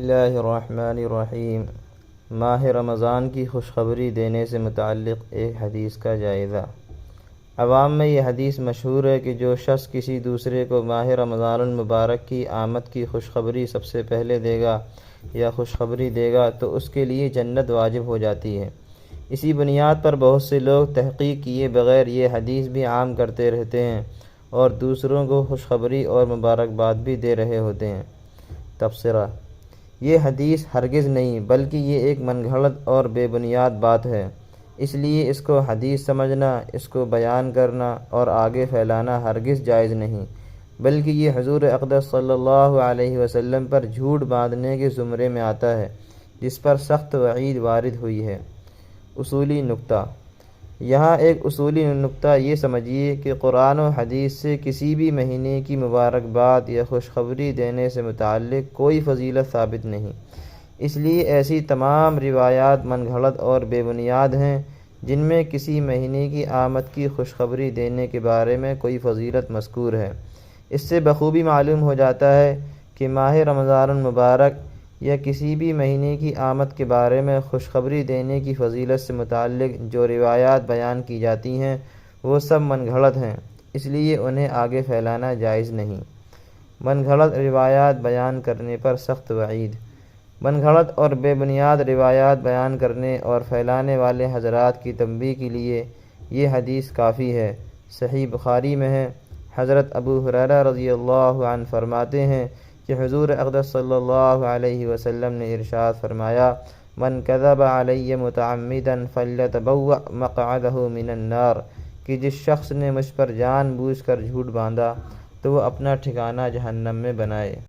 اللہ الرحمن الرحیم۔ ماہ رمضان کی خوشخبری دینے سے متعلق ایک حدیث کا جائزہ۔ عوام میں یہ حدیث مشہور ہے کہ جو شخص کسی دوسرے کو ماہ رمضان المبارک کی آمد کی خوشخبری سب سے پہلے دے گا یا خوشخبری دے گا تو اس کے لیے جنت واجب ہو جاتی ہے۔ اسی بنیاد پر بہت سے لوگ تحقیق کیے بغیر یہ حدیث بھی عام کرتے رہتے ہیں اور دوسروں کو خوشخبری اور مبارکباد بھی دے رہے ہوتے ہیں۔ تبصرہ: یہ حدیث ہرگز نہیں بلکہ یہ ایک من گھڑت اور بے بنیاد بات ہے، اس لیے اس کو حدیث سمجھنا، اس کو بیان کرنا اور آگے پھیلانا ہرگز جائز نہیں، بلکہ یہ حضور اقدس صلی اللہ علیہ وسلم پر جھوٹ باندھنے کے زمرے میں آتا ہے جس پر سخت وعید وارد ہوئی ہے۔ اصولی نکتہ: یہاں ایک اصولی نکتہ یہ سمجھیے کہ قرآن و حدیث سے کسی بھی مہینے کی مبارکباد یا خوشخبری دینے سے متعلق کوئی فضیلت ثابت نہیں، اس لیے ایسی تمام روایات من گھڑت اور بے بنیاد ہیں جن میں کسی مہینے کی آمد کی خوشخبری دینے کے بارے میں کوئی فضیلت مذکور ہے۔ اس سے بخوبی معلوم ہو جاتا ہے کہ ماہ رمضان المبارک یا کسی بھی مہینے کی آمد کے بارے میں خوشخبری دینے کی فضیلت سے متعلق جو روایات بیان کی جاتی ہیں وہ سب من گھڑت ہیں، اس لیے انہیں آگے پھیلانا جائز نہیں۔ من گھڑت روایات بیان کرنے پر سخت وعید۔ من گھڑت اور بے بنیاد روایات بیان کرنے اور پھیلانے والے حضرات کی تنبیہ کے لیے یہ حدیث کافی ہے۔ صحیح بخاری میں ہے، حضرت ابو ہریرہ رضی اللہ عنہ فرماتے ہیں کہ حضور اقدس صلی اللہ علیہ وسلم نے ارشاد فرمایا: من کذب علی متعمدا فلیتبوأ مقعدہ من النار، کہ جس شخص نے مجھ پر جان بوجھ کر جھوٹ باندھا تو وہ اپنا ٹھکانہ جہنم میں بنائے۔